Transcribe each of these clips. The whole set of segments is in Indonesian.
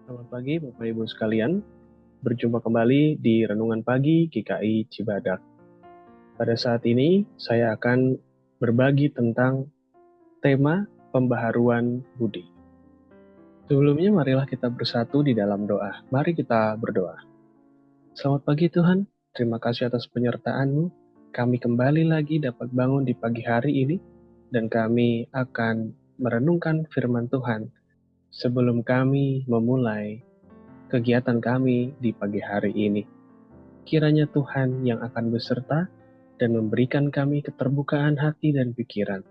Selamat pagi Bapak Ibu sekalian, berjumpa kembali di Renungan Pagi GKI Cibadak. Pada saat ini saya akan berbagi tentang tema pembaharuan budi. Sebelumnya marilah kita bersatu di dalam doa. Mari kita berdoa. Selamat pagi Tuhan, terima kasih atas penyertaan-Mu. Kami kembali lagi dapat bangun di pagi hari ini dan kami akan merenungkan firman Tuhan sebelum kami memulai kegiatan kami di pagi hari ini. Kiranya Tuhan yang akan beserta dan memberikan kami keterbukaan hati dan pikiran.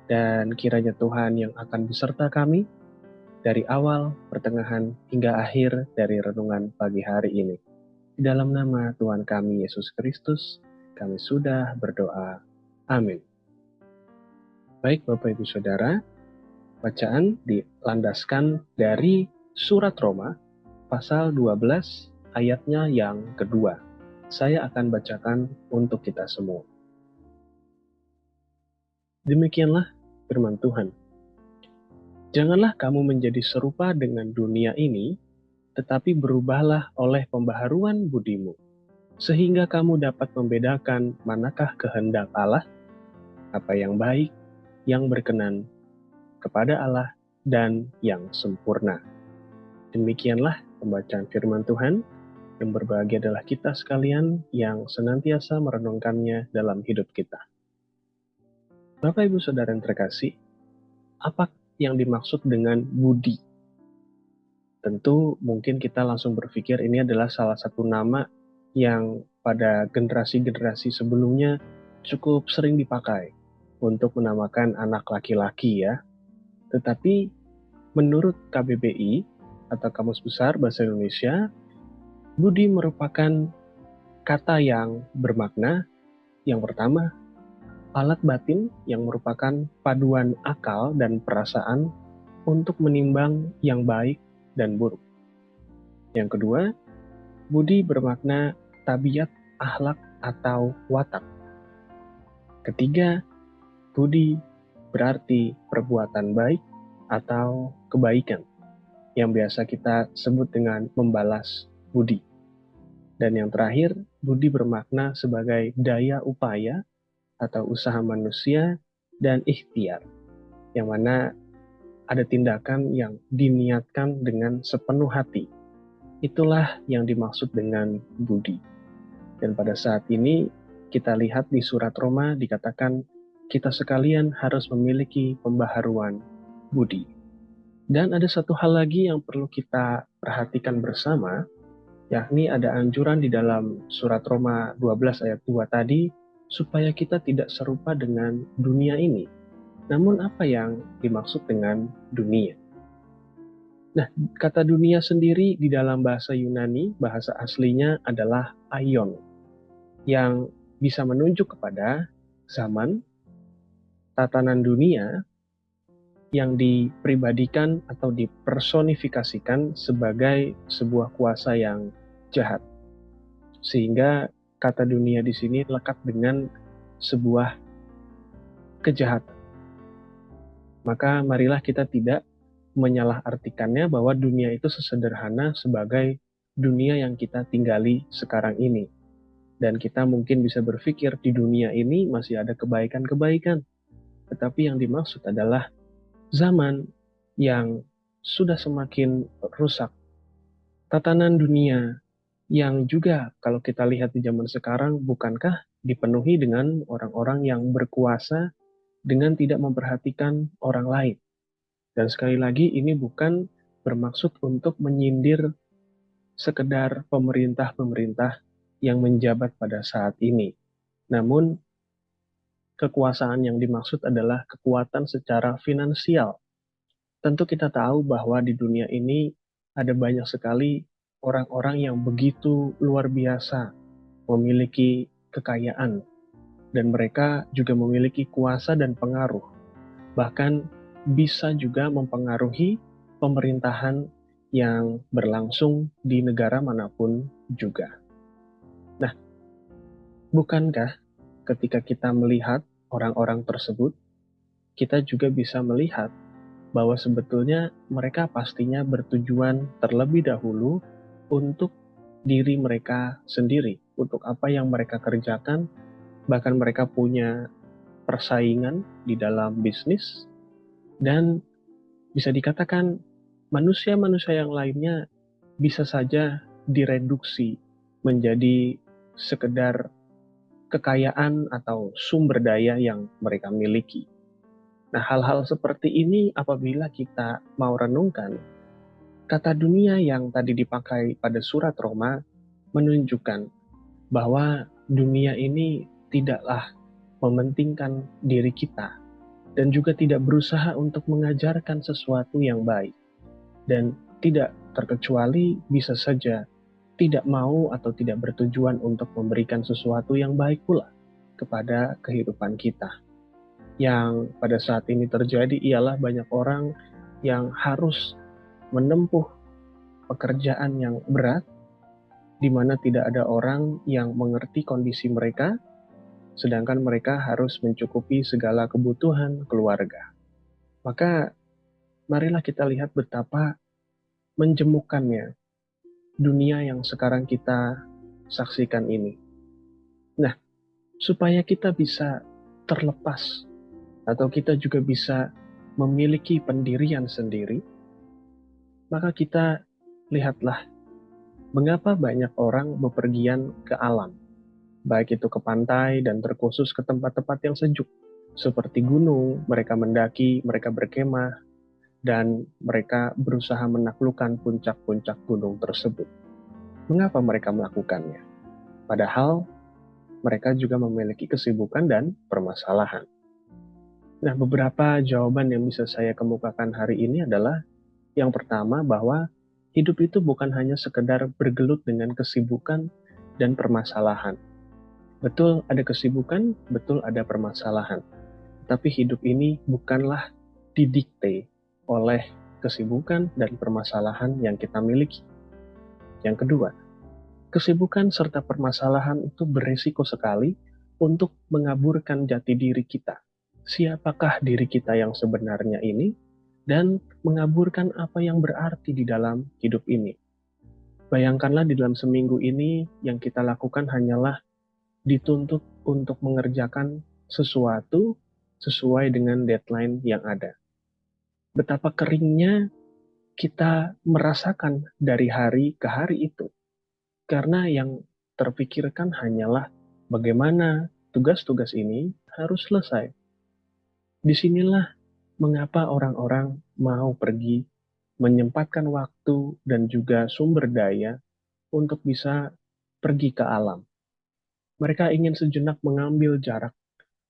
Dan kiranya Tuhan yang akan beserta kami dari awal, pertengahan, hingga akhir dari renungan pagi hari ini. Di dalam nama Tuhan kami Yesus Kristus, kami sudah berdoa. Amin. Baik Bapak Ibu Saudara, bacaan dilandaskan dari surat Roma, pasal 12, ayatnya yang kedua. Saya akan bacakan untuk kita semua. Demikianlah firman Tuhan. Janganlah kamu menjadi serupa dengan dunia ini, tetapi berubahlah oleh pembaharuan budimu, sehingga kamu dapat membedakan manakah kehendak Allah, apa yang baik, yang berkenan kepada Allah, dan yang sempurna. Demikianlah pembacaan firman Tuhan. Yang berbahagia adalah kita sekalian yang senantiasa merenungkannya dalam hidup kita. Bapak Ibu Saudara yang terkasih, apa yang dimaksud dengan budi? Tentu mungkin kita langsung berpikir ini adalah salah satu nama yang pada generasi-generasi sebelumnya cukup sering dipakai untuk menamakan anak laki-laki ya. Tetapi menurut KBBI atau Kamus Besar Bahasa Indonesia, budi merupakan kata yang bermakna yang pertama, alat batin yang merupakan paduan akal dan perasaan untuk menimbang yang baik dan buruk. Yang kedua, budi bermakna tabiat, akhlak, atau watak. Ketiga, budi berarti perbuatan baik atau kebaikan, yang biasa kita sebut dengan membalas budi. Dan yang terakhir, budi bermakna sebagai daya upaya atau usaha manusia dan ikhtiar, yang mana ada tindakan yang diniatkan dengan sepenuh hati. Itulah yang dimaksud dengan budi. Dan pada saat ini kita lihat di surat Roma dikatakan kita sekalian harus memiliki pembaharuan budi. Dan ada satu hal lagi yang perlu kita perhatikan bersama, yakni ada anjuran di dalam surat Roma 12 ayat 2 tadi, supaya kita tidak serupa dengan dunia ini. Namun apa yang dimaksud dengan dunia? Nah, kata dunia sendiri di dalam bahasa Yunani, bahasa aslinya adalah aion, yang bisa menunjuk kepada zaman, tatanan dunia, yang dipribadikan atau dipersonifikasikan sebagai sebuah kuasa yang jahat. Sehingga kata dunia di sini lekat dengan sebuah kejahatan. Maka marilah kita tidak menyalahartikannya bahwa dunia itu sesederhana sebagai dunia yang kita tinggali sekarang ini. Dan kita mungkin bisa berpikir di dunia ini masih ada kebaikan-kebaikan. Tetapi yang dimaksud adalah zaman yang sudah semakin rusak. Tatanan dunia yang juga kalau kita lihat di zaman sekarang bukankah dipenuhi dengan orang-orang yang berkuasa dengan tidak memperhatikan orang lain. Dan sekali lagi ini bukan bermaksud untuk menyindir sekedar pemerintah-pemerintah yang menjabat pada saat ini. Namun kekuasaan yang dimaksud adalah kekuatan secara finansial. Tentu kita tahu bahwa di dunia ini ada banyak sekali orang-orang yang begitu luar biasa memiliki kekayaan dan mereka juga memiliki kuasa dan pengaruh. Bahkan bisa juga mempengaruhi pemerintahan yang berlangsung di negara manapun juga. Nah, bukankah ketika kita melihat orang-orang tersebut, kita juga bisa melihat bahwa sebetulnya mereka pastinya bertujuan terlebih dahulu untuk diri mereka sendiri, untuk apa yang mereka kerjakan, bahkan mereka punya persaingan di dalam bisnis, dan bisa dikatakan manusia-manusia yang lainnya bisa saja direduksi menjadi sekedar kekayaan atau sumber daya yang mereka miliki. Nah, hal-hal seperti ini apabila kita mau renungkan, kata dunia yang tadi dipakai pada surat Roma menunjukkan bahwa dunia ini tidaklah mementingkan diri kita dan juga tidak berusaha untuk mengajarkan sesuatu yang baik. Dan tidak terkecuali bisa saja tidak mau atau tidak bertujuan untuk memberikan sesuatu yang baik pula kepada kehidupan kita. Yang pada saat ini terjadi ialah banyak orang yang harus menempuh pekerjaan yang berat, di mana tidak ada orang yang mengerti kondisi mereka, sedangkan mereka harus mencukupi segala kebutuhan keluarga. Maka marilah kita lihat betapa menjemukannya dunia yang sekarang kita saksikan ini. Nah, supaya kita bisa terlepas atau kita juga bisa memiliki pendirian sendiri, maka kita lihatlah mengapa banyak orang bepergian ke alam, baik itu ke pantai dan terkhusus ke tempat-tempat yang sejuk, seperti gunung, mereka mendaki, mereka berkemah, dan mereka berusaha menaklukkan puncak-puncak gunung tersebut. Mengapa mereka melakukannya? Padahal mereka juga memiliki kesibukan dan permasalahan. Nah, beberapa jawaban yang bisa saya kemukakan hari ini adalah yang pertama, bahwa hidup itu bukan hanya sekedar bergelut dengan kesibukan dan permasalahan. Betul ada kesibukan, betul ada permasalahan. Tapi hidup ini bukanlah didikte oleh kesibukan dan permasalahan yang kita miliki. Yang kedua, kesibukan serta permasalahan itu berisiko sekali untuk mengaburkan jati diri kita. Siapakah diri kita yang sebenarnya ini? Dan mengaburkan apa yang berarti di dalam hidup ini. Bayangkanlah di dalam seminggu ini yang kita lakukan hanyalah dituntut untuk mengerjakan sesuatu sesuai dengan deadline yang ada. Betapa keringnya kita merasakan dari hari ke hari itu. Karena yang terpikirkan hanyalah bagaimana tugas-tugas ini harus selesai. Disinilah mengapa orang-orang mau pergi menyempatkan waktu dan juga sumber daya untuk bisa pergi ke alam. Mereka ingin sejenak mengambil jarak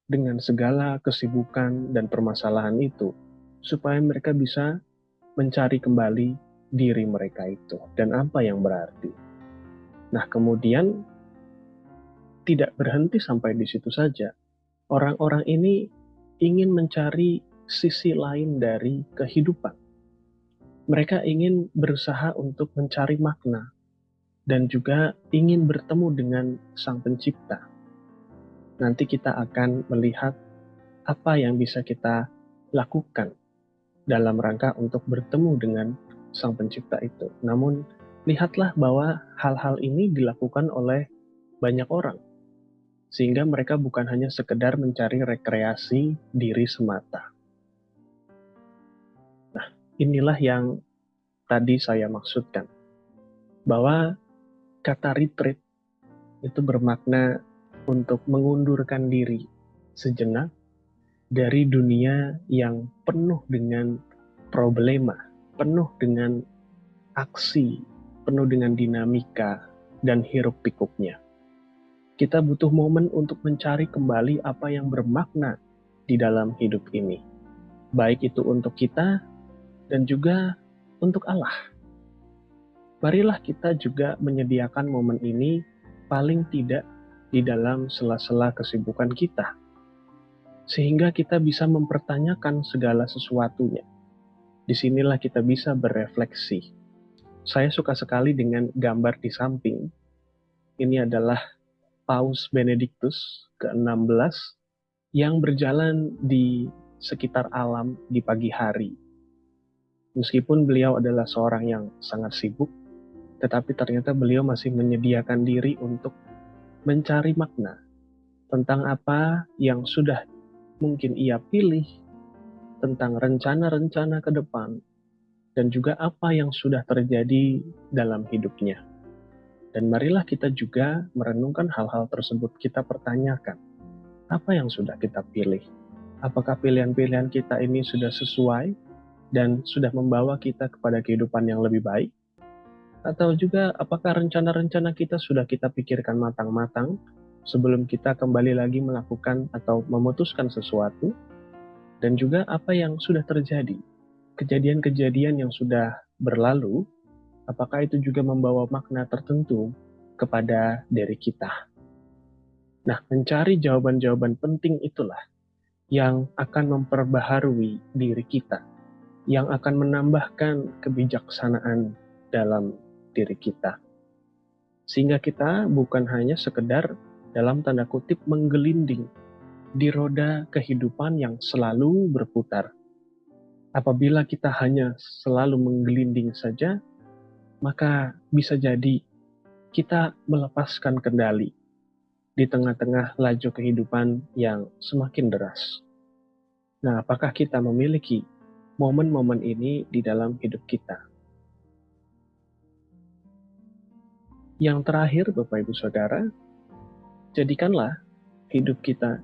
dengan segala kesibukan dan permasalahan itu, supaya mereka bisa mencari kembali diri mereka itu dan apa yang berarti. Nah, kemudian tidak berhenti sampai di situ saja. Orang-orang ini ingin mencari sisi lain dari kehidupan. Mereka ingin berusaha untuk mencari makna dan juga ingin bertemu dengan Sang Pencipta. Nanti kita akan melihat apa yang bisa kita lakukan dalam rangka untuk bertemu dengan Sang Pencipta itu. Namun, lihatlah bahwa hal-hal ini dilakukan oleh banyak orang, sehingga mereka bukan hanya sekedar mencari rekreasi diri semata. Nah, inilah yang tadi saya maksudkan, bahwa kata retreat itu bermakna untuk mengundurkan diri sejenak dari dunia yang penuh dengan problema, penuh dengan aksi, penuh dengan dinamika dan hiruk pikuknya. Kita butuh momen untuk mencari kembali apa yang bermakna di dalam hidup ini, baik itu untuk kita dan juga untuk Allah. Marilah kita juga menyediakan momen ini paling tidak di dalam sela-sela kesibukan kita, sehingga kita bisa mempertanyakan segala sesuatunya. Disinilah kita bisa berefleksi. Saya suka sekali dengan gambar di samping. Ini adalah Paus Benediktus ke-16 yang berjalan di sekitar alam di pagi hari. Meskipun beliau adalah seorang yang sangat sibuk, tetapi ternyata beliau masih menyediakan diri untuk mencari makna tentang apa yang sudah mungkin ia pilih, tentang rencana-rencana ke depan, dan juga apa yang sudah terjadi dalam hidupnya. Dan marilah kita juga merenungkan hal-hal tersebut, kita pertanyakan, apa yang sudah kita pilih? Apakah pilihan-pilihan kita ini sudah sesuai dan sudah membawa kita kepada kehidupan yang lebih baik? Atau juga apakah rencana-rencana kita sudah kita pikirkan matang-matang sebelum kita kembali lagi melakukan atau memutuskan sesuatu? Dan juga apa yang sudah terjadi, kejadian-kejadian yang sudah berlalu, apakah itu juga membawa makna tertentu kepada diri kita? Nah, mencari jawaban-jawaban penting itulah yang akan memperbaharui diri kita, yang akan menambahkan kebijaksanaan dalam diri kita. Sehingga kita bukan hanya sekedar dalam tanda kutip menggelinding di roda kehidupan yang selalu berputar. Apabila kita hanya selalu menggelinding saja, maka bisa jadi kita melepaskan kendali di tengah-tengah laju kehidupan yang semakin deras. Nah, apakah kita memiliki momen-momen ini di dalam hidup kita? Yang terakhir, Bapak Ibu Saudara, jadikanlah hidup kita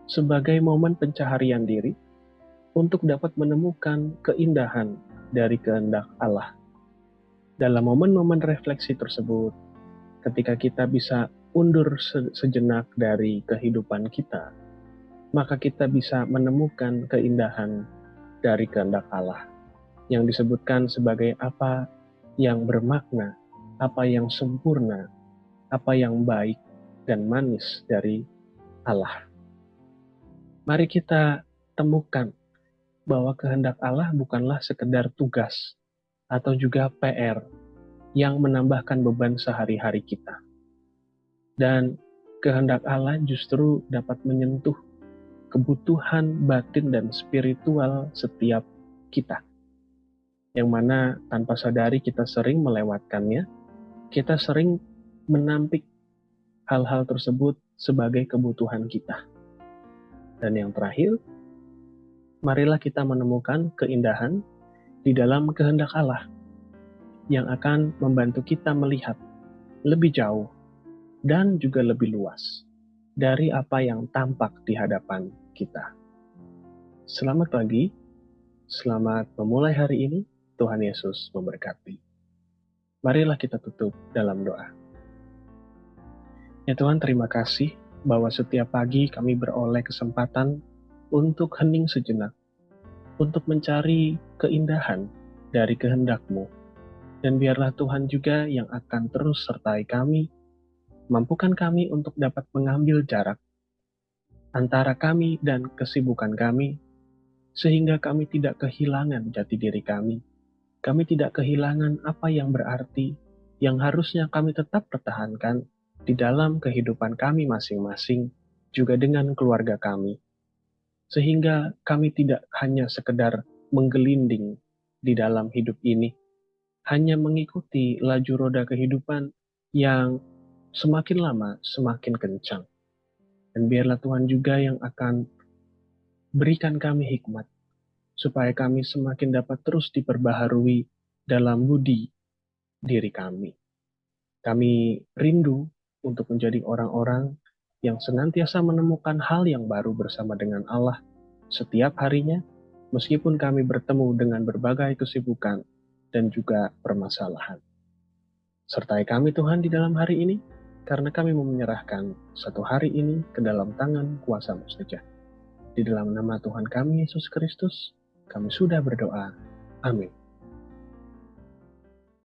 sebagai momen pencaharian diri untuk dapat menemukan keindahan dari kehendak Allah. Dalam momen-momen refleksi tersebut, ketika kita bisa undur sejenak dari kehidupan kita, maka kita bisa menemukan keindahan dari kehendak Allah yang disebutkan sebagai apa yang bermakna, apa yang sempurna, apa yang baik dan manis dari Allah. Mari kita temukan bahwa kehendak Allah bukanlah sekedar tugas atau juga PR yang menambahkan beban sehari-hari kita. Dan kehendak Allah justru dapat menyentuh kebutuhan batin dan spiritual setiap kita. Yang mana tanpa sadari kita sering melewatkannya, kita sering menampik hal-hal tersebut sebagai kebutuhan kita. Dan yang terakhir, marilah kita menemukan keindahan di dalam kehendak Allah yang akan membantu kita melihat lebih jauh dan juga lebih luas dari apa yang tampak di hadapan kita. Selamat pagi, selamat memulai hari ini. Tuhan Yesus memberkati. Marilah kita tutup dalam doa. Ya Tuhan, terima kasih bahwa setiap pagi kami beroleh kesempatan untuk hening sejenak, untuk mencari keindahan dari kehendak-Mu. Dan biarlah Tuhan juga yang akan terus sertai kami, mampukan kami untuk dapat mengambil jarak antara kami dan kesibukan kami, sehingga kami tidak kehilangan jati diri kami. Kami tidak kehilangan apa yang berarti, yang harusnya kami tetap pertahankan di dalam kehidupan kami masing-masing, juga dengan keluarga kami. Sehingga kami tidak hanya sekedar menggelinding di dalam hidup ini, hanya mengikuti laju roda kehidupan yang semakin lama semakin kencang. Dan biarlah Tuhan juga yang akan berikan kami hikmat, supaya kami semakin dapat terus diperbaharui dalam budi diri kami. Kami rindu untuk menjadi orang-orang yang senantiasa menemukan hal yang baru bersama dengan Allah setiap harinya, meskipun kami bertemu dengan berbagai kesibukan dan juga permasalahan. Sertai kami Tuhan di dalam hari ini, karena kami mau menyerahkan satu hari ini ke dalam tangan kuasa-Mu saja. Di dalam nama Tuhan kami Yesus Kristus, kami sudah berdoa. Amin.